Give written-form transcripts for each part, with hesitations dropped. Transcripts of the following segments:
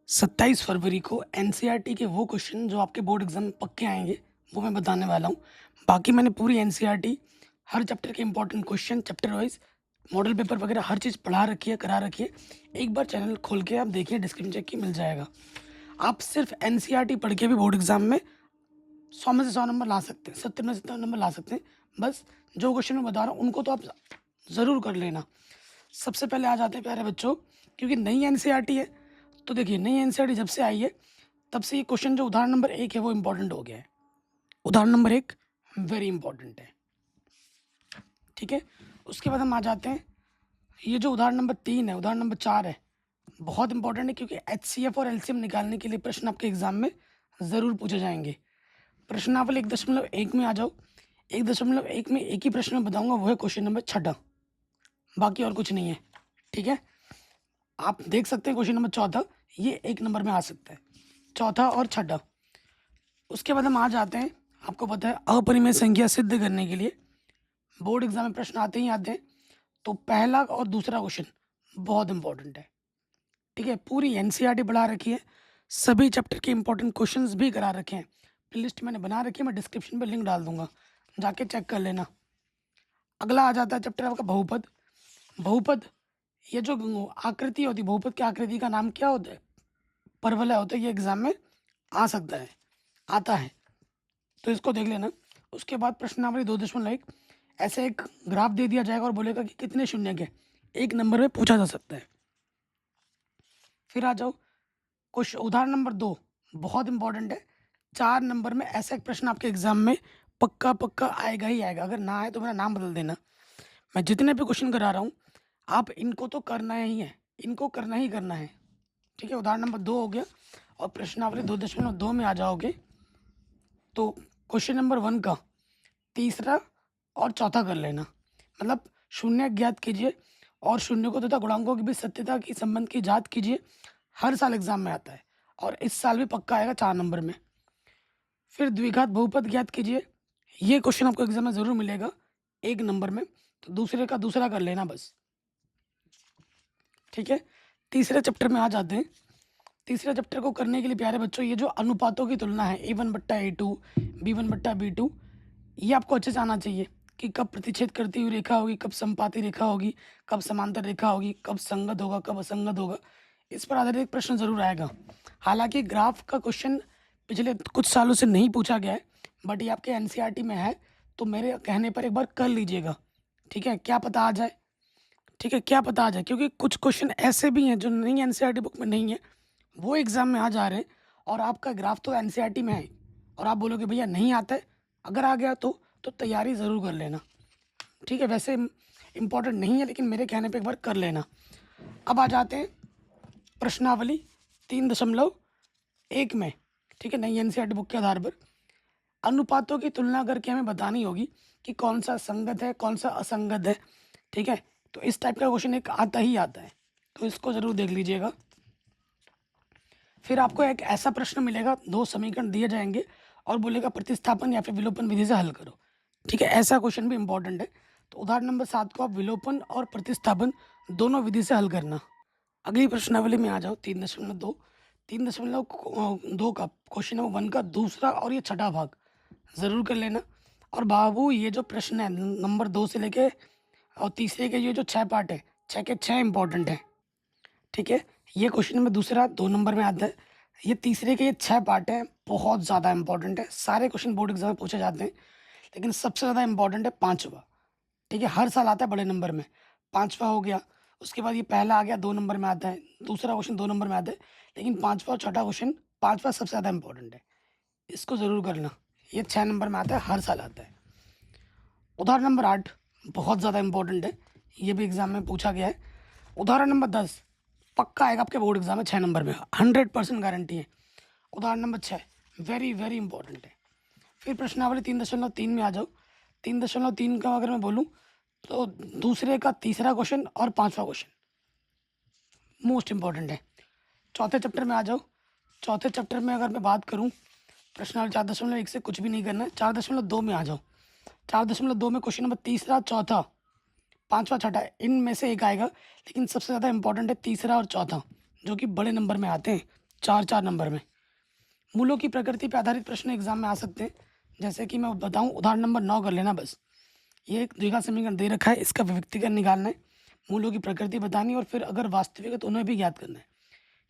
27 फरवरी को एनसीईआरटी के वो क्वेश्चन जो आपके बोर्ड एग्जाम में पक्के आएंगे वो मैं बताने वाला हूँ। बाकी मैंने पूरी एनसीईआरटी हर चैप्टर के important question chapter wise model paper वगैरह हर चीज़ पढ़ा रखी है, करा रखी है। एक बार चैनल खोल के आप देखिए, डिस्क्रिप्शन चेक की मिल जाएगा। आप सिर्फ एनसीईआरटी पढ़ के भी बोर्ड एग्जाम में 100 में से 100 नंबर ला सकते हैं, 70 में से 70 नंबर ला सकते हैं। बस जो क्वेश्चन मैं बता रहा हूँ उनको तो आप ज़रूर कर लेना। सबसे पहले आ जाते हैं प्यारे बच्चों, क्योंकि नई एनसीईआरटी है तो देखिए, नई एनसीईआरटी जब से आई है तब से ये क्वेश्चन जो उदाहरण नंबर 1 है वो इम्पोर्टेंट हो गया है। उदाहरण नंबर 1 वेरी इंपॉर्टेंट है, ठीक है। उसके बाद हम आ जाते हैं, ये जो उदाहरण नंबर 3 है, उदाहरण नंबर 4 है, बहुत इंपॉर्टेंट है क्योंकि एचसीएफ और एलसीएम निकालने के लिए प्रश्न आपके एग्जाम में ज़रूर पूछे जाएंगे। प्रश्नावली 1.1 में आ जाओ। 1.1 में एक ही प्रश्न में बताऊंगा, वो है क्वेश्चन नंबर 6, बाकी और कुछ नहीं है, ठीक है। आप देख सकते हैं क्वेश्चन नंबर 4 ये 1 नंबर में आ सकता है, 4 और 6। उसके बाद हम आ जाते हैं, आपको पता है अपरिमेय संख्या सिद्ध करने के लिए बोर्ड एग्जाम में प्रश्न आते ही आते हैं। तो पहला और दूसरा क्वेश्चन बहुत इंपॉर्टेंट है, ठीक है। पूरी एनसीईआरटी बढ़ा रखी है, सभी चैप्टर के इंपॉर्टेंट क्वेश्चंस भी करा रखे हैं। प्लेलिस्ट मैंने बना रखी है, मैं डिस्क्रिप्शन पे लिंक डाल दूंगा, जाके चेक कर लेना। अगला आ जाता है चैप्टर आपका बहुपद। बहुपद, ये जो आकृति होती है, बहुपद की आकृति का नाम क्या होता है? परवलय होता है। ये एग्जाम में आ सकता है, आता है, तो इसको देख लेना। उसके बाद प्रश्नावली 2.1, ऐसे एक ग्राफ दे दिया जाएगा और बोलेगा कि कितने शून्य के 1 नंबर में पूछा जा सकता है। फिर आ जाओ कुछ उदाहरण नंबर 2, बहुत इंपॉर्टेंट है। 4 नंबर में ऐसा एक प्रश्न आपके एग्जाम में पक्का पक्का आएगा ही आएगा। अगर ना आए तो मेरा नाम बदल देना। मैं जितने भी क्वेश्चन करा रहा हूँ आप इनको तो करना ही है, इनको करना ही करना है, ठीक है। उदाहरण नंबर 2 हो गया। और प्रश्नावली 2.2 में आ जाओगे तो क्वेश्चन नंबर 1 का तीसरा और चौथा कर लेना। मतलब शून्य ज्ञात कीजिए और शून्य को तथा गुणांकों की भी सत्यता की संबंध की जांच कीजिए। हर साल एग्जाम में आता है और इस साल भी पक्का आएगा 4 नंबर में। फिर द्विघात बहुपद ज्ञात कीजिए, ये क्वेश्चन आपको एग्जाम में ज़रूर मिलेगा 1 नंबर में, तो दूसरे का दूसरा कर लेना बस, ठीक है। तीसरे चैप्टर में आ जाते हैं। तीसरे चैप्टर को करने के लिए प्यारे बच्चों, ये जो अनुपातों की तुलना है A1/A2, B1/B2, ये आपको अच्छे से आना चाहिए कि कब प्रतिच्छेद करती हुई रेखा होगी, कब समपाती रेखा होगी, कब समांतर रेखा होगी, कब संगत होगा, कब असंगत होगा। इस पर आधारित एक प्रश्न जरूर आएगा। हालांकि ग्राफ का क्वेश्चन पिछले कुछ सालों से नहीं पूछा गया है, बट ये आपके एनसीईआरटी में है, तो मेरे कहने पर एक बार कर लीजिएगा, ठीक है। क्या पता आ जाए, ठीक है, क्या पता आ जाए, क्योंकि कुछ क्वेश्चन ऐसे भी हैं जो नहीं एनसीईआरटी बुक में नहीं है, वो एग्ज़ाम में आ जा रहे हैं और आपका ग्राफ तो एनसीईआरटी में है और आप बोलोगे भैया नहीं आता है। अगर आ गया तो तैयारी ज़रूर कर लेना, ठीक है। वैसे इम्पोर्टेंट नहीं है, लेकिन मेरे कहने पे एक बार कर लेना। अब आ जाते हैं प्रश्नावली 3.1 में, ठीक है। नई एनसीईआरटी बुक के आधार पर अनुपातों की तुलना करके हमें बतानी होगी कि कौन सा संगत है, कौन सा असंगत है, ठीक है। तो इस टाइप का क्वेश्चन एक आता ही आता है, तो इसको ज़रूर देख लीजिएगा। फिर आपको एक ऐसा प्रश्न मिलेगा, 2 समीकरण दिए जाएंगे और बोलेगा प्रतिस्थापन या फिर विलोपन विधि से हल करो, ठीक है। ऐसा क्वेश्चन भी इंपॉर्टेंट है। तो उदाहरण नंबर 7 को आप विलोपन और प्रतिस्थापन दोनों विधि से हल करना। अगली प्रश्नावली में आ जाओ 3.2। 3.2 का क्वेश्चन नंबर 1 का दूसरा और ये छठा भाग ज़रूर कर लेना। और बाबू, ये जो प्रश्न है नंबर 2 से लेके और तीसरे के ये जो 6 पार्ट है, 6 के 6 इंपॉर्टेंट है, ठीक है। ये क्वेश्चन नंबर दूसरा 2 नंबर में आता है। ये तीसरे के ये 6 पार्ट हैं, बहुत ज़्यादा इंपॉर्टेंट है। सारे क्वेश्चन बोर्ड एग्जाम में पूछे जाते हैं, लेकिन सबसे ज़्यादा इंपॉर्टेंट है 5वां, ठीक है। हर साल आता है बड़े नंबर में, 5वां हो गया। उसके बाद ये पहला आ गया, 2 नंबर में आता है। दूसरा क्वेश्चन 2 नंबर में आता है, लेकिन 5वां और छठा क्वेश्चन, 5वां सबसे ज़्यादा इंपॉर्टेंट है, इसको ज़रूर करना। ये 6 नंबर में आता है, हर साल आता है। उदाहरण नंबर 8 बहुत ज़्यादा इंपॉर्टेंट है, ये भी एग्जाम में पूछा गया है। उदाहरण नंबर 10 पक्का आएगा आपके बोर्ड एग्जाम में 6 नंबर में, 100% गारंटी है। उदाहरण नंबर 6 वेरी वेरी इंपॉर्टेंट है। फिर प्रश्नावली 3.3 में आ जाओ। 3.3 का अगर मैं बोलूँ तो दूसरे का तीसरा क्वेश्चन और 5वां क्वेश्चन मोस्ट इंपॉर्टेंट है। चौथे चैप्टर में आ जाओ। चौथे चैप्टर में अगर मैं बात करूँ, प्रश्नावली 4.1 से कुछ भी नहीं करना है। 4.2 में आ जाओ। 4.2 में क्वेश्चन नंबर तीसरा, चौथा, 5वां, छठा, इनमें से एक आएगा, लेकिन सबसे ज़्यादा इंपॉर्टेंट है तीसरा और चौथा, जो कि बड़े नंबर में आते हैं। 4 नंबर में। मूलों की प्रकृति पर आधारित प्रश्न एग्जाम में आ सकते हैं। जैसे कि मैं बताऊं, उदाहरण नंबर 9 कर लेना बस। ये एक द्विघात समीकरण दे रखा है, इसका विभक्तिकरण निकालना है, मूलों की प्रकृति बतानी और फिर अगर वास्तविक है तो उन्हें भी ज्ञात करना है।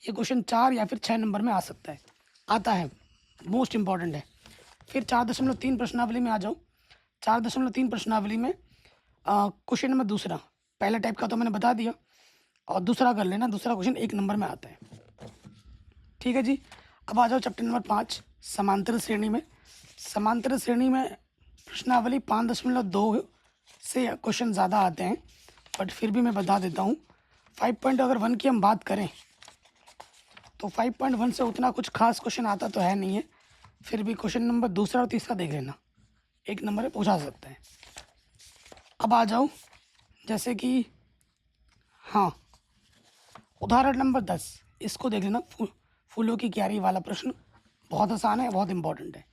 ये क्वेश्चन 4 या फिर 6 नंबर में आ सकता है, आता है, मोस्ट इंपॉर्टेंट है। फिर 4.3 प्रश्नावली में आ जाओ। 4.3 प्रश्नावली में क्वेश्चन नंबर दूसरा, पहला टाइप का तो मैंने बता दिया, और दूसरा कर लेना। दूसरा क्वेश्चन 1 नंबर में आता है। ठीक है जी। अब आ जाओ चैप्टर नंबर 5, समांतर श्रेणी में। समांतर श्रेणी में प्रश्नावली 5.2 से क्वेश्चन ज़्यादा आते हैं, बट फिर भी मैं बता देता हूँ। 5.1 की हम बात करें तो 5.1 से उतना कुछ खास क्वेश्चन आता तो है नहीं है। फिर भी क्वेश्चन नंबर दूसरा और तीसरा देख लेना, 1 नंबर में पूछा सकता है। अब आ जाओ, जैसे कि हाँ, उदाहरण नंबर 10, इसको देख लेना। फूलों की क्यारी वाला प्रश्न बहुत आसान है, बहुत इंपॉर्टेंट है।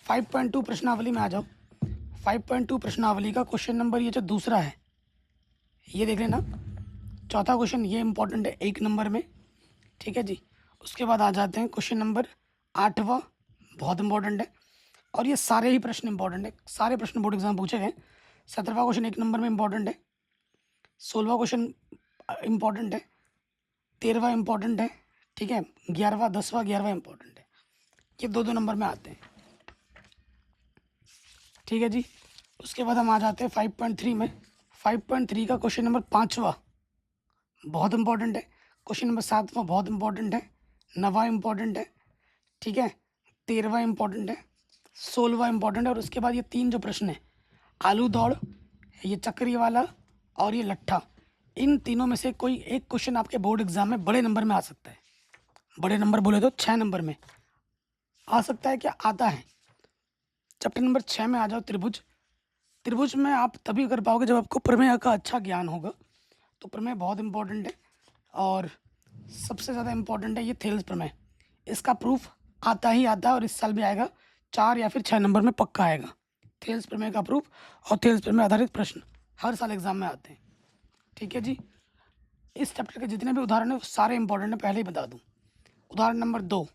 5.2 प्रश्नावली में आ जाओ। 5.2 प्रश्नावली का क्वेश्चन नंबर ये जो दूसरा है, ये देख लेना। चौथा क्वेश्चन ये इंपॉर्टेंट है, 1 नंबर में। ठीक है जी। उसके बाद आ जाते हैं क्वेश्चन नंबर 8वां, बहुत इंपॉर्टेंट है। और ये सारे ही प्रश्न इंपॉर्टेंट है, सारे प्रश्न बोर्ड एग्जाम पूछे गए। 17वां क्वेश्चन 1 नंबर में इंपॉर्टेंट है। 16वां क्वेश्चन इंपॉर्टेंट है। 13वां इंपॉर्टेंट है। ठीक है। 11वां, 10वां, 11वां इंपॉर्टेंट है। ये 2-2 नंबर में आते हैं। ठीक है जी। उसके बाद हम आ जाते हैं 5.3 में। 5.3 का क्वेश्चन नंबर 5वां बहुत इंपॉर्टेंट है। क्वेश्चन नंबर 7वां बहुत इंपॉर्टेंट है। 9वां इंपॉर्टेंट है। ठीक है। 13वां इंपॉर्टेंट है। 16वां इंपॉर्टेंट है। और उसके बाद ये 3 जो प्रश्न है, आलू दौड़, ये चक्री वाला और ये लट्ठा, इन तीनों में से कोई एक क्वेश्चन आपके बोर्ड एग्जाम में बड़े नंबर में आ सकता है। बड़े नंबर बोले तो 6 नंबर में आ सकता है, क्या आता है। चैप्टर नंबर 6 में आ जाओ, त्रिभुज। त्रिभुज में आप तभी कर पाओगे जब आपको प्रमेय का अच्छा ज्ञान होगा। तो प्रमेय बहुत इंपॉर्टेंट है, और सबसे ज़्यादा इंपॉर्टेंट है ये थेल्स प्रमेय। इसका प्रूफ आता ही आता है, और इस साल भी आएगा, 4 या फिर 6 नंबर में पक्का आएगा थेल्स प्रमेय का प्रूफ। और थेल्स प्रमेय आधारित प्रश्न हर साल एग्जाम में आते हैं। ठीक है जी। इस चैप्टर के जितने भी उदाहरण हैं सारे इंपॉर्टेंट हैं, पहले ही बता दूँ। उदाहरण नंबर 2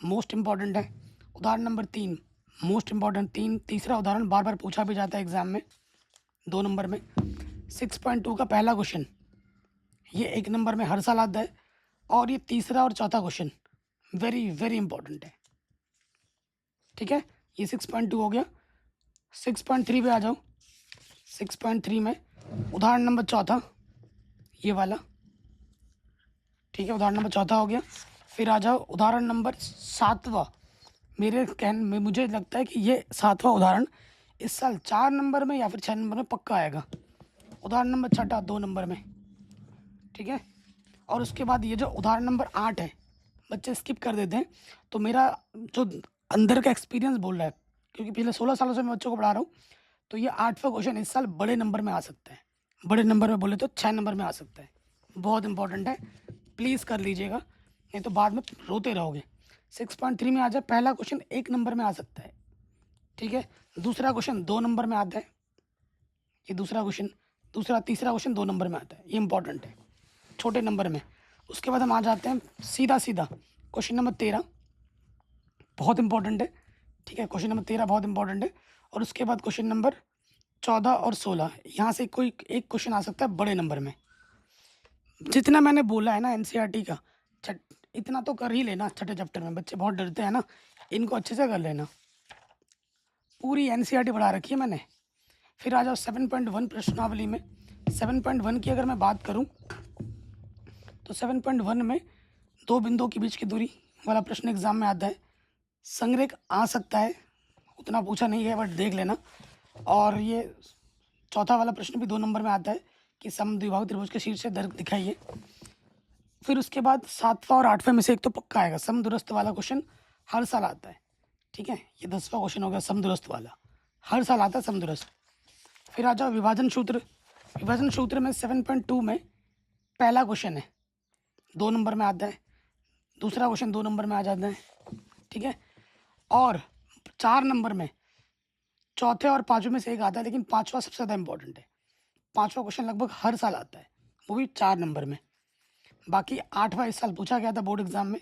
मोस्ट इंपॉर्टेंट है। उदाहरण नंबर 3 मोस्ट इंपॉर्टेंट, तीसरा उदाहरण बार बार पूछा भी जाता है एग्जाम में, 2 नंबर में। 6.2 का पहला क्वेश्चन ये 1 नंबर में हर साल आता है। और ये तीसरा और चौथा क्वेश्चन वेरी वेरी इंपॉर्टेंट है। ठीक है। ये 6.2 हो गया। 6.3 पे आ जाओ। 6.3 में उदाहरण नंबर चौथा, ये वाला। ठीक है। उदाहरण नंबर चौथा हो गया। फिर आ जाओ उदाहरण नंबर 7वां। मुझे लगता है कि ये 7वां उदाहरण इस साल 4 नंबर में या फिर 6 नंबर में पक्का आएगा। उदाहरण नंबर 6 2 नंबर में। ठीक है। और उसके बाद ये जो उदाहरण नंबर 8 है, बच्चे स्किप कर देते हैं। तो मेरा जो अंदर का एक्सपीरियंस बोल रहा है, क्योंकि पिछले 16 सालों से मैं बच्चों को पढ़ा रहा हूँ, तो ये 8वां क्वेश्चन इस साल बड़े नंबर में आ सकता है। बड़े नंबर में बोले तो 6 नंबर में आ सकता है। बहुत इंपॉर्टेंट है, प्लीज़ कर लीजिएगा, नहीं तो बाद में रोते रहोगे। 6.3 में आ जाए, पहला क्वेश्चन 1 नंबर में आ सकता है। ठीक है। दूसरा क्वेश्चन 2 नंबर में आता है। ये दूसरा क्वेश्चन, तीसरा क्वेश्चन 2 नंबर में आता है। ये इंपॉर्टेंट है, छोटे नंबर में। उसके बाद हम आ जाते हैं सीधा क्वेश्चन नंबर 13, बहुत इंपॉर्टेंट है। ठीक है। क्वेश्चन नंबर 13 बहुत इंपॉर्टेंट है। और उसके बाद क्वेश्चन नंबर 14 और 16, यहाँ से कोई एक क्वेश्चन आ सकता है बड़े नंबर में। जितना मैंने बोला है ना एनसीईआरटी का, इतना तो कर ही लेना। छठे चैप्टर में बच्चे बहुत डरते हैं ना, इनको अच्छे से कर लेना। पूरी एनसीईआरटी पढ़ा रखी है मैंने। फिर आ जाओ 7.1 प्रश्नावली में। 7.1 की अगर मैं बात करूं तो 7.1 में 2 बिंदुओं के बीच की दूरी वाला प्रश्न एग्जाम में आता है। संरेख आ सकता है, उतना पूछा नहीं है, बट देख लेना। और ये चौथा वाला प्रश्न भी 2 नंबर में आता है कि समद्विबाहु त्रिभुज के शीर्ष से दर्द दिखाइए। फिर उसके बाद 7वां और 8वें में से एक तो पक्का आएगा, समदूरस्थ वाला क्वेश्चन हर साल आता है। ठीक है। ये 10वां क्वेश्चन हो गया समदूरस्थ वाला, हर साल आता है समदूरस्थ। फिर आ जाओ विभाजन सूत्र। विभाजन सूत्र में 7.2 में पहला क्वेश्चन है, 2 नंबर में आता है। दूसरा क्वेश्चन 2 नंबर में आ जाता है। ठीक है। और 4 नंबर में चौथे और 5वें में से एक आता है, लेकिन 5वां सबसे ज़्यादा इंपॉर्टेंट है। 5वां क्वेश्चन लगभग हर साल आता है, वो भी 4 नंबर में। बाकी 8वां इस साल पूछा गया था बोर्ड एग्जाम में,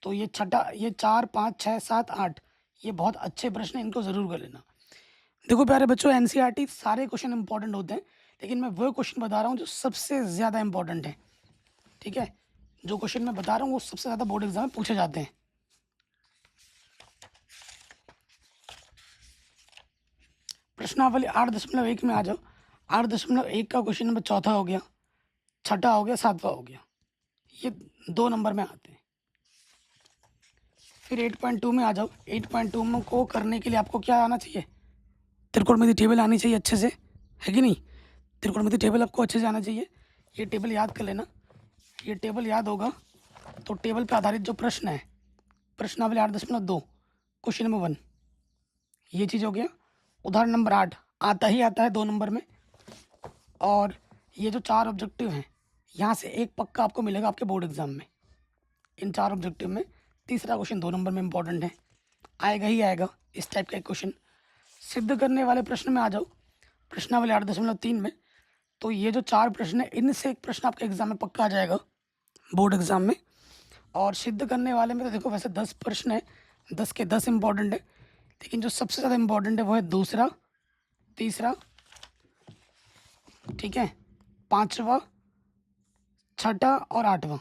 तो ये छठा, ये 4, 5, 6, 7, 8 ये बहुत अच्छे प्रश्न हैं, इनको ज़रूर कर लेना। देखो प्यारे बच्चों, एनसीईआरटी सारे क्वेश्चन इंपॉर्टेंट होते हैं, लेकिन मैं वो क्वेश्चन बता रहा हूँ जो सबसे ज़्यादा इंपॉर्टेंट है। ठीक है, जो क्वेश्चन मैं बता रहा हूँ वो सबसे ज़्यादा बोर्ड एग्जाम में पूछे जाते हैं। प्रश्नावली 8.1 में आ जाओ। 8.1 का क्वेश्चन नंबर चौथा हो गया, छठा हो गया, सातवां हो गया, ये 2 नंबर में आते हैं। फिर 8.2 में आ जाओ। 8.2 में को करने के लिए आपको क्या आना चाहिए? त्रिकोणमिति टेबल आनी चाहिए अच्छे से, है कि नहीं? त्रिकोणमिति टेबल आपको अच्छे से आना चाहिए। ये टेबल याद कर लेना। ये टेबल याद होगा तो टेबल पर आधारित जो प्रश्न है, प्रश्नावली 8.2 क्वेश्चन नंबर 1, ये चीज़ हो गया। उदाहरण नंबर 8 आता ही आता है 2 नंबर में। और ये जो 4 ऑब्जेक्टिव हैं, यहाँ से एक पक्का आपको मिलेगा आपके बोर्ड एग्जाम में। इन 4 ऑब्जेक्टिव में तीसरा क्वेश्चन 2 नंबर में इंपॉर्टेंट है, आएगा ही आएगा इस टाइप का एक क्वेश्चन। सिद्ध करने वाले प्रश्न में आ जाओ, प्रश्नावली 8.3 में। तो ये जो 4 प्रश्न है, इनसे एक प्रश्न आपके एग्जाम में पक्का आ जाएगा बोर्ड एग्जाम में। और सिद्ध करने वाले में तो देखो वैसे 10 प्रश्न है, 10 के 10 इंपॉर्टेंट है, लेकिन जो सबसे ज़्यादा इंपॉर्टेंट है वो है दूसरा, तीसरा, ठीक है, पाँचवा, छठा और आठवां।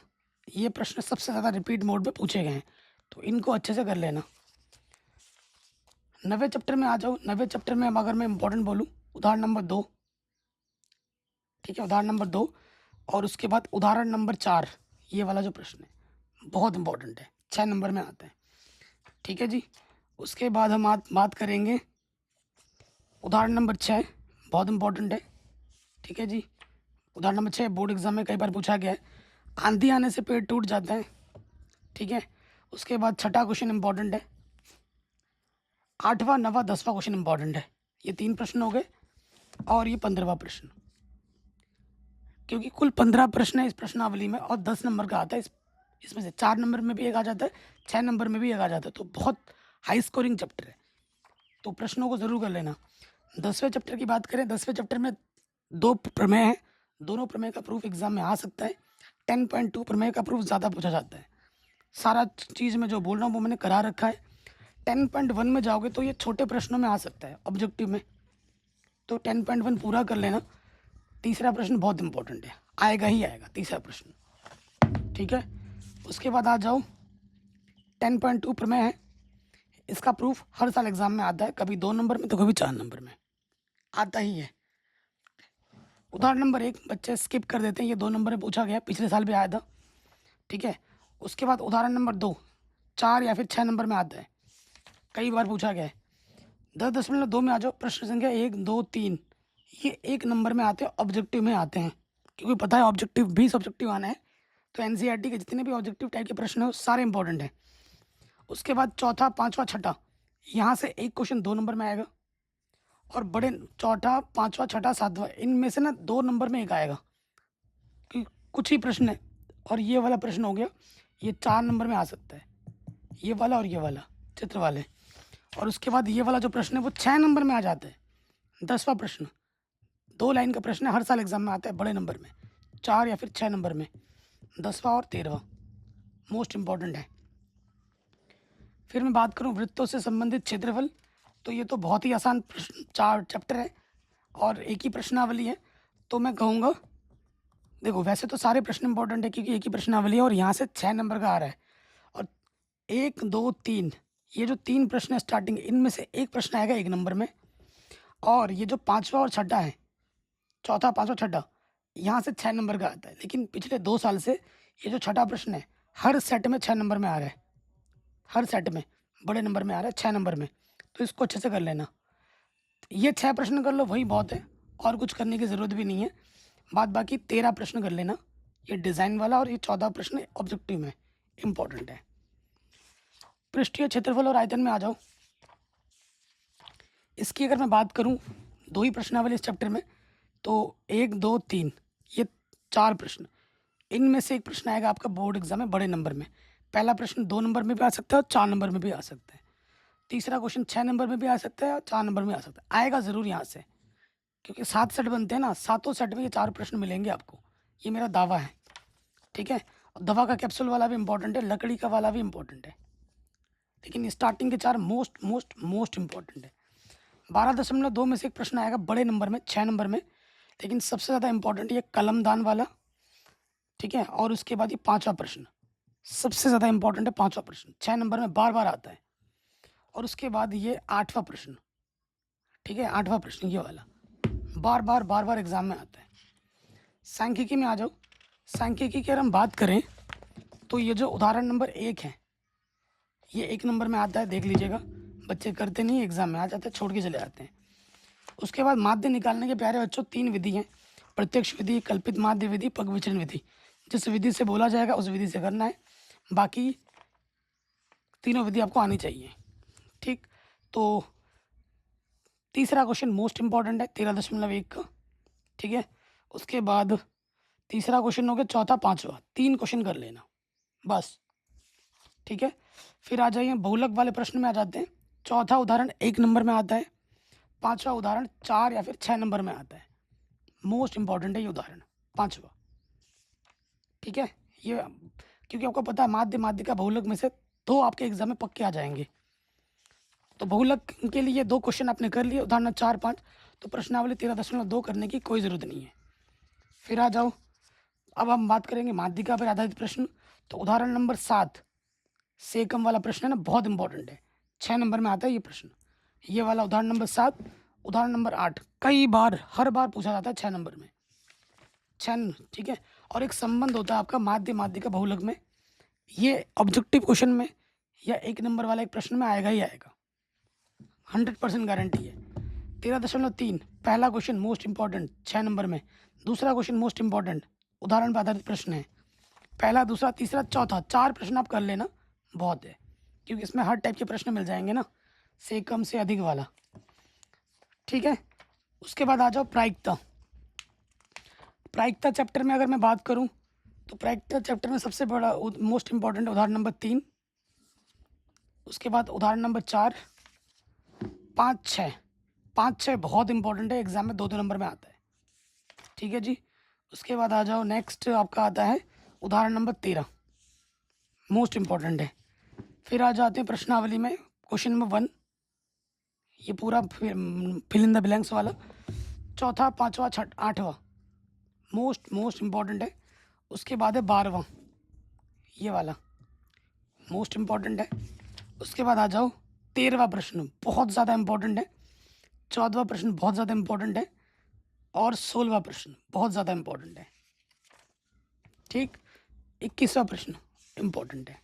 ये प्रश्न सबसे ज़्यादा रिपीट मोड पे पूछे गए हैं, तो इनको अच्छे से कर लेना। 9वें चैप्टर में आ जाओ। 9वें चैप्टर में अगर मैं इंपॉर्टेंट बोलूँ, उदाहरण नंबर 2, ठीक है, उदाहरण नंबर 2 और उसके बाद उदाहरण नंबर 4, ये वाला जो प्रश्न है बहुत इंपॉर्टेंट है, 6 नंबर में आता है। ठीक है जी। उसके बाद हम बात करेंगे उदाहरण नंबर 6, बहुत इंपॉर्टेंट है। ठीक है जी। उदाहरण नंबर 6 बोर्ड एग्जाम में कई बार पूछा गया है, आंधी आने से पेड़ टूट जाता है। ठीक है। उसके बाद छठा क्वेश्चन इंपॉर्टेंट है, 8वां, 9वां, 10वां क्वेश्चन इंपॉर्टेंट है। ये 3 प्रश्न हो गए और ये 15वां प्रश्न, क्योंकि कुल 15 प्रश्न है इस प्रश्नावली में और 10 नंबर का आता है। इसमें से 4 नंबर में भी एक आ जाता है, 6 नंबर में भी एक आ जाता है, तो बहुत हाई स्कोरिंग चैप्टर है, तो प्रश्नों को ज़रूर कर लेना। 10वें चैप्टर की बात करें, 10वें चैप्टर में 2 प्रमेय हैं, दोनों प्रमेय का प्रूफ एग्जाम में आ सकता है। 10.2 प्रमेय का प्रूफ ज़्यादा पूछा जाता है। सारा चीज़ में जो बोल रहा हूँ वो मैंने करा रखा है। 10.1 में जाओगे तो ये छोटे प्रश्नों में आ सकता है ऑब्जेक्टिव में, तो 10.1 पूरा कर लेना। तीसरा प्रश्न बहुत इंपॉर्टेंट है, आएगा ही आएगा तीसरा प्रश्न। ठीक है। उसके बाद आ जाओ 10.2 प्रमेय है, इसका प्रूफ हर साल एग्जाम में आता है, कभी 2 नंबर में तो कभी 4 नंबर में आता ही है। उदाहरण नंबर 1 बच्चे स्किप कर देते हैं, ये 2 नंबर में पूछा गया, पिछले साल भी आया था। ठीक है। उसके बाद उदाहरण नंबर 2 4 या फिर 6 नंबर में आता है, कई बार पूछा गया है। 10.2 में आ जाओ, प्रश्न संख्या 1, 2, 3 ये 1 नंबर में आते हैं, ऑब्जेक्टिव में आते हैं, क्योंकि पता है ऑब्जेक्टिव 20 ऑब्जेक्टिव आना है, तो एनसीईआरटी के जितने भी ऑब्जेक्टिव टाइप के प्रश्न हैं सारे इंपॉर्टेंट हैं। उसके बाद चौथा, पाँचवा, छठा, यहाँ से एक क्वेश्चन 2 नंबर में आएगा, और बड़े चौथा, पाँचवा, छठा, सातवां, इनमें से ना 2 नंबर में एक आएगा, कि कुछ ही प्रश्न है। और ये वाला प्रश्न हो गया, ये 4 नंबर में आ सकता है, ये वाला और ये वाला चित्र वाले। और उसके बाद ये वाला जो प्रश्न है वो 6 नंबर में आ जाता है। 10वां प्रश्न 2 लाइन का प्रश्न है, हर साल एग्जाम में आता है बड़े नंबर में, 4 या फिर 6 नंबर में। 10वां और 13वां मोस्ट इम्पॉर्टेंट है। फिर मैं बात करूं वृत्तों से संबंधित क्षेत्रफल, तो ये तो बहुत ही आसान प्रश्न, 4 चैप्टर है और एक ही प्रश्नावली है, तो मैं कहूँगा देखो वैसे तो सारे प्रश्न इंपॉर्टेंट है क्योंकि एक ही प्रश्नावली है और यहाँ से 6 नंबर का आ रहा है। और 1, 2, 3 ये जो 3 प्रश्न है स्टार्टिंग, इनमें से एक प्रश्न आएगा 1 नंबर में। और ये जो 5वां और छठा है, चौथा, पाँचवा, छठा, यहाँ से 6 नंबर का आता है, लेकिन पिछले 2 साल से ये जो छठा प्रश्न है हर सेट में 6 नंबर में आ रहा है, हर सेट में बड़े नंबर में आ रहा है 6 नंबर में, तो इसको अच्छे से कर लेना। ये 6 प्रश्न कर लो वही बहुत है, और कुछ करने की ज़रूरत भी नहीं है। बाद बाकी 13 प्रश्न कर लेना, ये डिज़ाइन वाला, और ये 14 प्रश्न ऑब्जेक्टिव में इम्पॉर्टेंट है। पृष्ठीय क्षेत्रफल और आयतन में आ जाओ। इसकी अगर मैं बात करूं, 2 ही प्रश्नावली इस चैप्टर में, तो 1, 2, 3 ये 4 प्रश्न, इनमें से एक प्रश्न आएगा आपका बोर्ड एग्जाम में बड़े नंबर में। पहला प्रश्न 2 नंबर में भी आ सकता है और 4 नंबर में भी आ सकता है। तीसरा क्वेश्चन 6 नंबर में भी आ सकता है और 4 नंबर में आ सकता है, आएगा ज़रूर यहाँ से, क्योंकि 7 सेट बनते हैं ना, 7 सेट में ये 4 प्रश्न मिलेंगे आपको, ये मेरा दावा है। ठीक है। दवा का कैप्सूल वाला भी इंपॉर्टेंट है, लकड़ी का वाला भी इंपॉर्टेंट है, लेकिन स्टार्टिंग के 4 मोस्ट मोस्ट मोस्ट इंपॉर्टेंट है। 12.2 में से एक प्रश्न आएगा बड़े नंबर में, 6 नंबर में, लेकिन सबसे ज़्यादा इंपॉर्टेंट ये कलमदान वाला, ठीक है। और उसके बाद ये 5वां प्रश्न सबसे ज़्यादा इंपॉर्टेंट है, 5वां प्रश्न 6 नंबर में बार बार आता है। और उसके बाद ये 8वां प्रश्न, ठीक है, 8वां प्रश्न ये वाला बार बार एग्जाम में आता है। सांख्यिकी में आ जाओ। सांख्यिकी की अगर हम बात करें तो ये जो उदाहरण नंबर 1 है, ये 1 नंबर में आता है, देख लीजिएगा। बच्चे करते नहीं, एग्जाम में आ जाते हैं, छोड़ के चले जाते हैं। उसके बाद माध्य निकालने के प्यारे बच्चों 3 विधि हैं, प्रत्यक्ष विधि, कल्पित माध्य विधि, पग विचलन विधि। जिस विधि से बोला जाएगा उस विधि से करना है, बाकी तीनों विधि आपको आनी चाहिए, ठीक। तो तीसरा क्वेश्चन मोस्ट इंपॉर्टेंट है 13.1 का, ठीक है। उसके बाद तीसरा क्वेश्चन हो गया, चौथा, पांचवा, 3 क्वेश्चन कर लेना बस, ठीक है। फिर आ जाइए बहुलक वाले प्रश्न में आ जाते हैं। चौथा उदाहरण 1 नंबर में आता है, 5वां उदाहरण 4 या फिर 6 नंबर में आता है। मोस्ट इंपॉर्टेंट है ये उदाहरण 5वां, ठीक है। ये क्योंकि आपको पता है माध्य माध्यिका बहुलक में से 2 आपके एग्जाम में पक्के आ जाएंगे। तो बहुलक के लिए 2 क्वेश्चन आपने कर लिए, उदाहरण 4, 5, तो प्रश्नावली 13.2 करने की कोई ज़रूरत नहीं है। फिर आ जाओ, अब हम बात करेंगे माध्यिका पर आधारित प्रश्न। तो उदाहरण नंबर 7 सेकम वाला प्रश्न है ना, बहुत इंपॉर्टेंट है, 6 नंबर में आता है ये प्रश्न। ये वाला उदाहरण नंबर 7, उदाहरण नंबर 8 कई बार, हर बार पूछा जाता है 6 नंबर में, 6, ठीक है। और एक संबंध होता है आपका माध्य माध्यिका बहुलक में, ये ऑब्जेक्टिव क्वेश्चन में या 1 नंबर वाला एक प्रश्न में आएगा ही आएगा, 100% गारंटी है। 13.3 पहला क्वेश्चन मोस्ट इंपॉर्टेंट 6 नंबर में, दूसरा क्वेश्चन मोस्ट इंपॉर्टेंट उदाहरण पर आधारित प्रश्न है, पहला, दूसरा, तीसरा, चौथा, 4 प्रश्न आप कर लेना, बहुत है, क्योंकि इसमें हर टाइप के प्रश्न मिल जाएंगे ना, से कम से अधिक वाला, ठीक है। उसके बाद आ जाओ प्रायिकता। प्रायिकता चैप्टर में अगर मैं बात करूं तो प्रायिकता चैप्टर में सबसे बड़ा मोस्ट इंपॉर्टेंट उदाहरण नंबर 3, उसके बाद उदाहरण नंबर 4, 5, 6, 5, 6 बहुत इंपॉर्टेंट है, एग्जाम में 2 नंबर में आता है, ठीक है जी। उसके बाद आ जाओ, नेक्स्ट आपका आता है उदाहरण नंबर 13, मोस्ट इंपॉर्टेंट है। फिर आ जाते हैं प्रश्नावली में, क्वेश्चन नंबर 1 ये पूरा फिल इन द ब्लैंक्स वाला, चौथा, 5वां, 6वां, 8वां मोस्ट इंपॉर्टेंट है। उसके बाद है 12वां ये वाला, मोस्ट इंपॉर्टेंट है। उसके बाद आ जाओ 13वां प्रश्न, बहुत ज़्यादा इंपॉर्टेंट है, 14वां प्रश्न बहुत ज़्यादा इंपॉर्टेंट है, और 16वां प्रश्न बहुत ज़्यादा इंपॉर्टेंट है, ठीक। 21वां प्रश्न इंपॉर्टेंट है।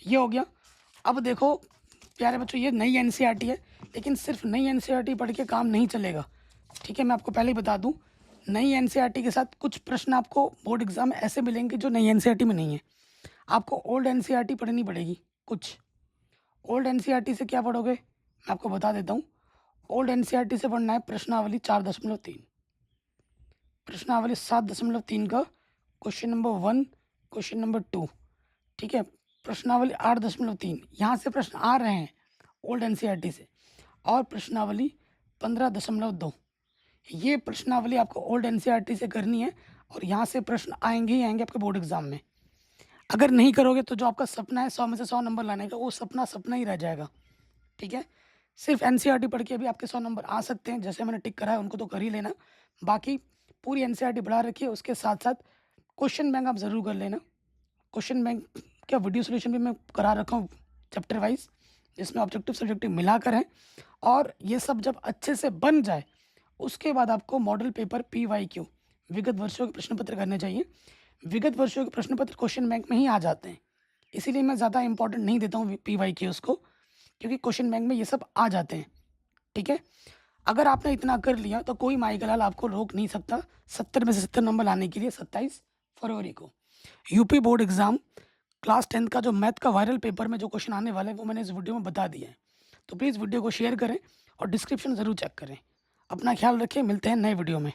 ये हो गया। अब देखो प्यारे बच्चों, ये नई एनसीईआरटी है, लेकिन सिर्फ नई एनसीईआरटी पढ़ के काम नहीं चलेगा, ठीक है। मैं आपको पहले ही बता दूं, नई एनसीईआरटी के साथ कुछ प्रश्न आपको बोर्ड एग्जाम में ऐसे मिलेंगे जो नई एनसीईआरटी में नहीं है। आपको ओल्ड एनसीईआरटी पढ़नी पड़ेगी कुछ। ओल्ड एनसीईआरटी से क्या पढ़ोगे मैं आपको बता देता हूँ। ओल्ड एनसीईआरटी से पढ़ना है प्रश्नावली 4.3, प्रश्नावली 7.3 का क्वेश्चन नंबर 1, क्वेश्चन नंबर 2, ठीक है। प्रश्नावली 8.3 यहाँ से प्रश्न आ रहे हैं ओल्ड एनसीईआरटी से, और प्रश्नावली 15.2 ये प्रश्नावली आपको ओल्ड एनसीईआरटी से करनी है, और यहाँ से प्रश्न आएंगे ही आएंगे आपके बोर्ड एग्जाम में। अगर नहीं करोगे तो जो आपका सपना है 100 में से 100 नंबर लाने का, वो सपना सपना ही रह जाएगा, ठीक है। सिर्फ एनसीईआरटी पढ़ के भी आपके 100 नंबर आ सकते हैं, जैसे मैंने टिक करा है उनको तो कर ही लेना, बाकी पूरी एनसीईआरटी बढ़ा रखिए। उसके साथ साथ क्वेश्चन बैंक आप ज़रूर कर लेना। क्वेश्चन बैंक का वीडियो सोल्यूशन भी मैं करा रखा हूँ चैप्टर वाइज, जिसमें ऑब्जेक्टिव सब्जेक्टिव मिलाकर है। और ये सब जब अच्छे से बन जाए उसके बाद आपको मॉडल पेपर PYQ विगत वर्षों के प्रश्न पत्र करने चाहिए। विगत वर्षों के प्रश्न पत्र क्वेश्चन बैंक में ही आ जाते हैं, इसीलिए मैं ज़्यादा इंपॉर्टेंट नहीं देता हूँ PYQ को, क्योंकि क्वेश्चन बैंक में ये सब आ जाते हैं, ठीक है। अगर आपने इतना कर लिया तो कोई माई लाल आपको रोक नहीं सकता 70 में से 70 नंबर लाने के लिए 27 फरवरी को यूपी बोर्ड एग्ज़ाम क्लास 10 का जो मैथ का वायरल पेपर में जो क्वेश्चन आने वाले हैं वो मैंने इस वीडियो में बता दिया है। तो प्लीज़ वीडियो को शेयर करें और डिस्क्रिप्शन ज़रूर चेक करें। अपना ख्याल रखें, मिलते हैं नए वीडियो में।